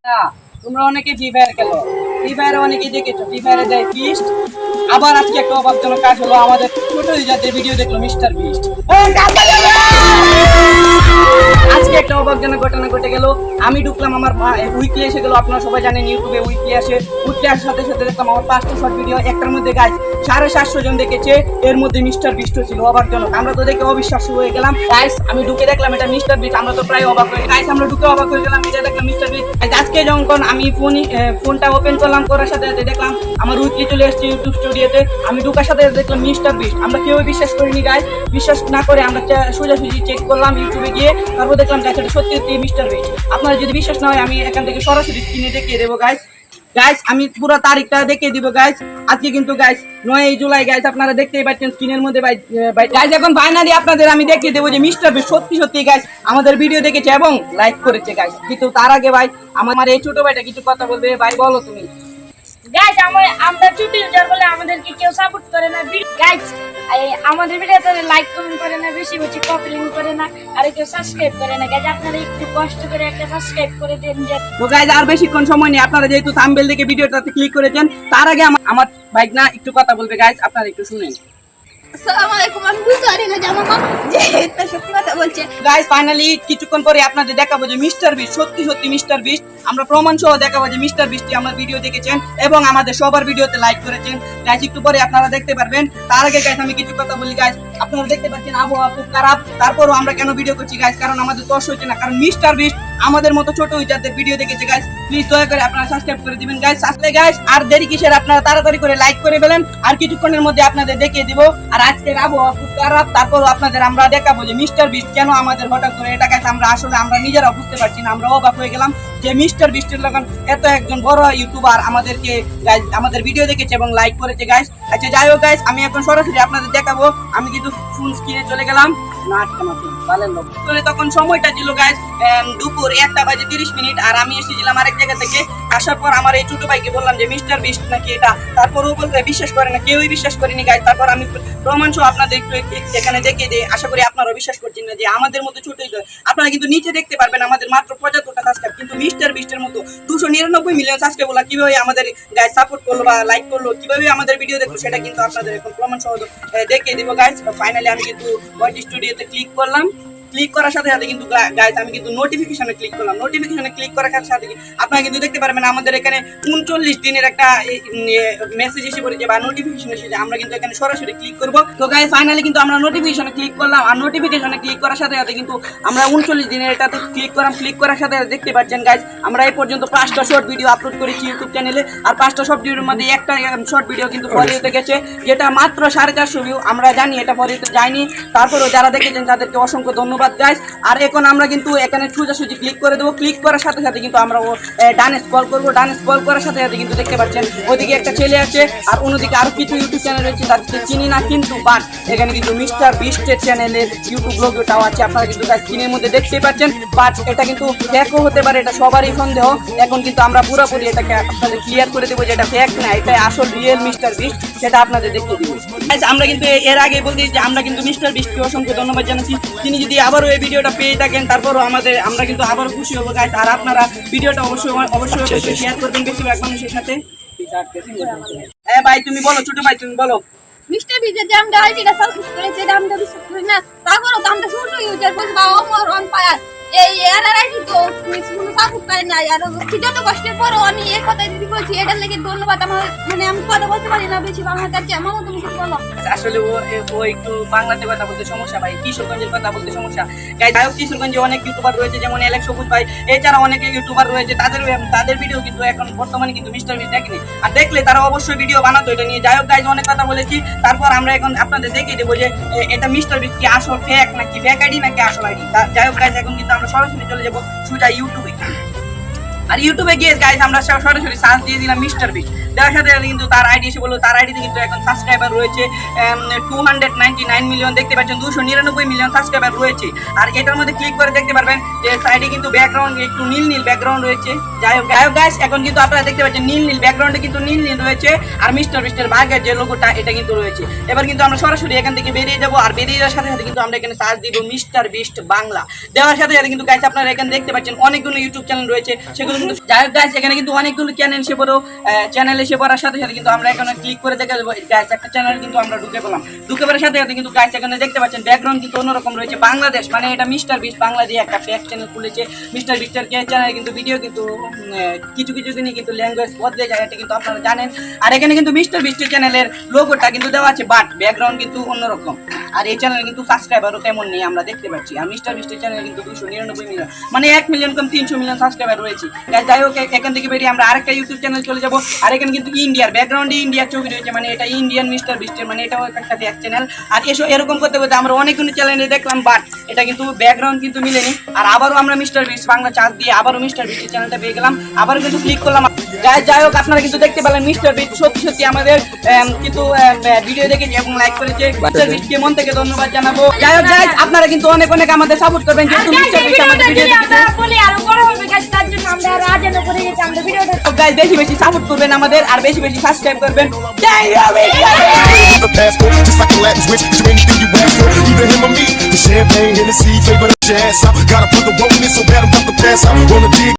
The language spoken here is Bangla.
না, তোমরা অনেকে ফ্রি ফায়ার খেলো, ফ্রি ফায়ারে অনেকে দেখেছো ফ্রি ফায়ারে দেয় ফিস্ট। আবার আজকে একটা অবাকজনক কাজ হলো, আমাদের ছোট জাতের ভিডিও দেখলো মিস্টার বিস্ট। আজকে একটা অবাকজনক ঘটনা ঘটে গেল। আমি ঢুকলাম, আমার উইকলি এসে গেল। আপনারা সবাই জানেন ইউটিউবে উইকলি আসে। উইকলি আসার সাথে সাথে দেখলাম আমার 5টা শর্ট ভিডিও, একটার মধ্যে গাইজ 750 জন দেখেছে। এর মধ্যে মিস্টার বিস্টও ছিল। অবাকজনক, আমরা তো দেখে অবিশ্বাস্য হয়ে গেলাম। গাইজ আমি ঢুকে দেখলাম এটা মিস্টার বিস্ট, আমরা তো প্রায় অবাক হয়ে গাইজ আমরা ঢুকে অবাক হয়ে গেলাম। এটা দেখলাম মিস্টার বিস্ট। আজকে যখন আমি ফোনটা ওপেন করলাম, করার সাথে সাথে দেখলাম আমার উইকলি চলে এসেছে ইউটিউব স্টুডিওতে। আমি ঢুকার সাথে দেখলাম মিস্টার বিস্ট। আমরা কেউ বিশ্বাস করিনি গাইজ, বিশ্বাস না করে আমরা সোজাসুজি চেক করলাম ইউটিউবে গিয়ে, তারপর দেখলাম গাইজ এটা সত্যি সত্যি মিস্টার বিস্ট। আপনারা যদি বিশ্বাস না হয় আমি এখান থেকে সরাসরি স্ক্রিনে দেখিয়ে দেবো গাইজ। গাইজ আমি পুরো তারিখটা দেখিয়ে দিব গাইজ। আজকে কিন্তু গাইজ 9 জুলাই গাইজ, আপনারা দেখতেই পাচ্ছেন স্ক্রিনের মধ্যে গাইজ। এখন ফাইনালি আপনাদের আমি দেখিয়ে দেবো যে মিস্টার বিস্ট সত্যি সত্যি গাইজ আমাদের ভিডিও দেখেছে এবং লাইক করেছে গাইজ। কিন্তু তার আগে ভাই আমার এই ছোট ভাইটা কিছু কথা বলবে। ভাই বলো তুমি। গাইস আমরা ছোট ইউজার বলে আমাদেরকে কেউ সাপোর্ট করে না। গাইস আমাদের ভিডিওতে লাইক কমেন্ট করে না, বেশি বেশি কপি লিংক করে না, আর কেউ সাবস্ক্রাইব করে না। গাইস আপনারা একটু কষ্ট করে একটা সাবস্ক্রাইব করে দেন। তো গাইস আর বেশিক্ষণ সময় নেই, আপনারা যেহেতু থাম্বনেল দেখে ভিডিওটাতে ক্লিক করেছেন, তার আগে আমার ভাই না একটু কথা বলবে গাইস, আপনারা একটু শুনেন। আসসালামু আলাইকুম, আমি বুঝতে পারি না যে আমার মা যে এটা সত্যি কথা বলছে। গাইস ফাইনালি কিছুক্ষণ পরে আপনাদের দেখাবো যে মিস্টার বিস্ট সত্যি সত্যি মিস্টার বিস্ট। আমরা প্রমাণ সহ দেখাবো যে মিস্টার বিস্টই আমার ভিডিও দেখেছেন এবং আমাদের সবার ভিডিওতে লাইক করেছেন। গাইস একটু পরে আপনারা দেখতে পারবেন। তার আগে গাইস আমি কিছু কথা বলি গাইস। আপনারা দেখতে পাচ্ছেন আবহাওয়া খুব খারাপ, তারপরও আমরা কেন ভিডিও করছি গাইস? কারণ আমাদের দর্শ হচ্ছে না, কারণ মিস্টার বিস্ট আমাদের মতো ছোট ইউজারদের ভিডিও দেখেছে গাইস। প্লিজ দয়া করে আপনারা সাবস্ক্রাইব করে দিবেন গাইস। আসলে গাইস আর দেরি কিসের, আপনারা তাড়াতাড়ি করে লাইক করে ফেলেন। আর কিছুক্ষণের মধ্যে আপনাদের দেখিয়ে দিব। আর আজকের আবহাওয়া খুব খারাপ, তারপরও আপনাদের আমরা দেখাবো যে মিস্টার বিস্ট কেন আমাদের হঠাৎ করে এটা গাইস আমরা নিজেরা বুঝতে পারছি না। আমরা অবাক হয়ে গেলাম যে মিস্টার বিস্টের যখন এত একজন বড় ইউটিউবার আমাদেরকে গাইস আমাদের ভিডিও দেখেছে এবং লাইক করেছে গাইস। আচ্ছা যাই হোক গাইস, আমি এখন সরাসরি আপনাদের দেখাবো। আমি কিন্তু ফুল স্ক্রিনে চলে গেলাম। তখন সময়টা ছিল গাইস দুপুর 1:30 আর আমি এসেছিলাম আরেক জায়গা থেকে। আসার পর আমার এই ছোট ভাইকে বললাম যে মিস্টার বিস্ট নাকি এটা, তারপরও বলতে বিশ্বাস করে না, কেউই বিশ্বাস করেনি গাইস। তারপর আমি প্রমাণ সহ আপনাদের একটু এখানে দেখিয়ে দিই। আশা করি আপনারা বিশ্বাস করছেন না যে আমাদের মতো ছোট আপনারা কিন্তু নিচে দেখতে পারবেন আমাদের মাত্র 75টা সাবস্ক্রাইব, কিন্তু মিস্টার বিস্টের মতো 299 মিলিয়ন সাবস্ক্রাইব বলা কিভাবে আমাদের গাইস সাপোর্ট করলো বা লাইক করলো, কিভাবে আমাদের ভিডিও দেখলো, সেটা কিন্তু আপনাদের এখন প্রমাণ সহ দেখিয়ে দিব গাইস। ফাইনালি আমি কিন্তু ওয়াইটি স্টুডিওতে ক্লিক করলাম। ক্লিক করার সাথে সাথে কিন্তু গাইস আমি কিন্তু নোটিফিকেশনে ক্লিক করলাম। নোটিফিকেশনে ক্লিক করার সাথে সাথে আপনারা কিন্তু দেখতে পারবেন আমাদের এখানে 39 দিনের একটা মেসেজ এসে পড়েছে বা নোটিফিকেশন এসেছে। আমরা কিন্তু এখানে সরাসরি ক্লিক করব। তো গাইস ফাইনালি কিন্তু আমরা নোটিফিকেশনে ক্লিক করলাম। আর নোটিফিকেশনে ক্লিক করার সাথে সাথে কিন্তু আমরা 39 দিনের এটাতে ক্লিক করলাম। ক্লিক করার সাথে সাথে দেখতে পাচ্ছেন গাইস আমরা এই পর্যন্ত 5টা শর্ট ভিডিও আপলোড করেছি ইউটিউব চ্যানেলে। আর 5টা শর্ট ভিডিওর মধ্যে একটা শর্ট ভিডিও কিন্তু ফরিতে গেছে, যেটা মাত্র 450 ভিউ। আমরা জানি এটা ফরিতে যায়নি, তারপরেও যারা দেখেছেন তাদেরকে অসংখ্য ধন্যবাদ গাইস। আর এখন আমরা কিন্তু এখানে সোজাসুজি ক্লিক করে দেবো। ক্লিক করার সাথে সাথে কিন্তু আমরা ডানে স্ক্রল করবো। ডানে স্ক্রল করার সাথে সাথে কিন্তু দেখতে পাচ্ছেন ওইদিকে একটা ছেলে আছে আর অন্যদিকে আরো কিছু ইউটিউব চ্যানেল রয়েছে তাদেরকে চিনি না, কিন্তু বাট এখানে কিন্তু মিস্টার বিস্টের চ্যানেলের ইউটিউব লোগোটাও আছে। আপনারা কিন্তু স্ক্রিনের মধ্যে দেখতেই পাচ্ছেন, বাট এটা কিন্তু ফেকও হতে পারে, এটা সবারই সন্দেহ। এখন কিন্তু আমরা পুরোপুরি এটাকে আপনাদের ক্লিয়ার করে দেবো যে এটা ফেক না, এটা আসল রিয়েল মিস্টার বিস্ট, সেটা আপনাদের দেখিয়ে দেবো। আমরা কিন্তু এর আগে বলতে যে আমরা কিন্তু মিস্টার বিস্টকে অসংখ্য ধন্যবাদ জানাচ্ছি। তিনি যদি আবারও এই ভিডিওটা পেয়ে থাকেন তারপরও আমরা কিন্তু আবারও খুশি হবো গাইস। আর আপনারা ভিডিওটা অবশ্যই শেয়ার করবেন বেশিরভাগ মানুষের সাথে। হ্যাঁ ভাই তুমি বলো, ছোট ভাই তুমি বলো। মিস্টার বিজে যে আমরা আইডিটা সাবস্ক্রাইব করেছে এটা আমরা বিশ্বাস করি না। তারপরও তো আমরা ছোট ইউজার বলবো অমর অন ফায়ার এই আইডি তো কোনো সাপোর্ট পাই না। আর যত কষ্টের পরও আমি এই কথা দিদি বলছি, এটার লেগে ধন্যবাদ। আমার মানে আমি কথা বলতে পারি না বেশি বাংলা, তার চেয়ে মামা তুমি কিছু বলো। আসলে ও একটু বাংলাতে কথা বলতে সমস্যা ভাই, কিশোরগঞ্জের কথা বলতে সমস্যা। যাই হোক কিশোরগঞ্জে অনেক ইউটিউবার রয়েছে, যেমন এলেক্স সবুজ ভাই, এছাড়া অনেক ইউটিউবার রয়েছে, তাদের ভিডিও কিন্তু এখন বর্তমানে কিন্তু মিস্টার বিস্ট দেখেনি। আর দেখলে তারা অবশ্যই ভিডিও বানাতো এটা নিয়ে। যাই হোক গাইজ অনেক কথা বলেছি, তারপর আমরা এখন আপনাদের দেখিয়ে দেবো যে এটা মিস্টার বিস্ট কি আসল ফেক নাকি ফেক আইডি নাকি আসল আইডি। যাই হোক গাইজ এখন কিন্তু আমরা সরাসরি চলে যাবো সোজা ইউটিউবে। আর ইউটিউবে গিয়ে গাইজ আমরা সরাসরি সার্চ দিয়ে দিলাম মিস্টার বিস্ট। দেওয়ার সাথে সাথে কিন্তু তার আইডি এসে বললো তার আইডিতে কিন্তু এখন সাবস্ক্রাইবার রয়েছে 299 মিলিয়ন, দেখতে পাচ্ছেন 299 মিলিয়ন সাবস্ক্রাইবার রয়েছে। আর এটার মধ্যে ক্লিক করে দেখতে পারবেন যে সাইডে কিন্তু ব্যাকগ্রাউন্ড একটু নীল নীল ব্যাকগ্রাউন্ড রয়েছে। যাই হোক গাইস, এখন কিন্তু আপনারা দেখতে পাচ্ছেন নীল নীল ব্যাকগ্রাউন্ডে কিন্তু নীল নীল রয়েছে, আর মিস্টার বিস্টের বাঘের যে লোগোটা এটা কিন্তু রয়েছে। এবার কিন্তু আমরা সরাসরি এখান থেকে বেরিয়ে যাবো, আর বেরিয়ে যাওয়ার সাথে সাথে কিন্তু আমরা এখানে সার্চ দিব মিস্টার বিস্ট বাংলা। দেওয়ার সাথে সাথে কিন্তু গাইস আপনারা এখানে দেখতে পাচ্ছেন অনেকগুলো ইউটিউব চ্যানেল রয়েছে, সেগুলো কিন্তু যাই হোক গাইস এখানে কিন্তু অনেকগুলো চ্যানেল এসে পড়ো, চ্যানেল এসে পড়ার সাথে সাথে কিন্তু আমরা এখানে ক্লিক করে দেখা যাবো গাইস একটা চ্যানেল কিন্তু আমরা ঢুকে পেলাম। ঢুকে পড়ার সাথে সাথে কিন্তু গাইস এখানে দেখতে পাচ্ছেন ব্যাকগ্রাউন্ড কিন্তু অন্যরকম রয়েছে, বাংলাদেশ, মানে এটা মিস্টার বিস্ট বাংলা দিয়ে একটা ফেক চ্যানেল খুলেছে। মিস্টার বিস্টের চ্যানেলে কিন্তু ভিডিও কিন্তু কিছু কিছু দিনই কিন্তু ল্যাঙ্গুয়েজ বদলে যায়, এটা কিন্তু আপনারা জানেন। আর এখানে কিন্তু মিস্টার বিস্টের চ্যানেলের লোগোটা কিন্তু দেওয়া আছে, বাট ব্যাকগ্রাউন্ড কিন্তু অন্যরকম। আর এই চ্যানেলে কিন্তু সাবস্ক্রাইবারও তেমন নেই আমরা দেখতে পাচ্ছি। আর মিস্টার বিস্টের চ্যানেলে কিন্তু 299 মিলিয়ন, মানে 1 মিলিয়ন কম 300 মিলিয়ন সাবস্ক্রাইবার রয়েছে। যাই হোক এখান থেকে বেরিয়ে আমরা আরেকটা ইউটিউব চ্যানেল চলে যাবো। আর এখানে কিন্তু ইন্ডিয়ার ব্যাকগ্রাউন্ডে ইন্ডিয়ার ছবি রয়েছে, মানে এটা ইন্ডিয়ান মিস্টার বিস্টের, মানে এটাও একটা ফেক চ্যানেল। আর এরকম করতে করতে আমরা অনেকগুলো চ্যানেলে দেখলাম, বাট এটা কিন্তু ব্যাকগ্রাউন্ড কিন্তু মিলেনি। আর আবারও আমরা মিস্টার বিস্ট বাংলা চার্জ দিয়ে আবারও মিস্টার বিস্টের চ্যানেলটা পেয়ে গেলাম, আবারও কিন্তু ক্লিক করলাম। যাই হোক আপনারা কিন্তু দেখতে পেলেন মিস্টার বিস্ট সত্যি সত্যি আমাদের কিন্তু ভিডিও দেখেছে এবং লাইক করেছে। মিস্টার বিস্টকে মন থেকে ধন্যবাদ জানাবো। যাই হোক গাইস আপনারা কিন্তু অনেক অনেক আমাদের সাপোর্ট করবেন, যেহেতু মিস্টার বিস্ট আমাদের ভিডিও দেখেছে। গাইস বেশি বেশি সাপোর্ট করবেন আমাদের, আর বেশি বেশি সাবস্ক্রাইব করবেন। The passport, just like a Latin switch, do anything you ask for. Either him or me, the champagne, Hennessy, flavor the jazz out. Gotta put the roll in so bad I'm about to pass out. Wanna dig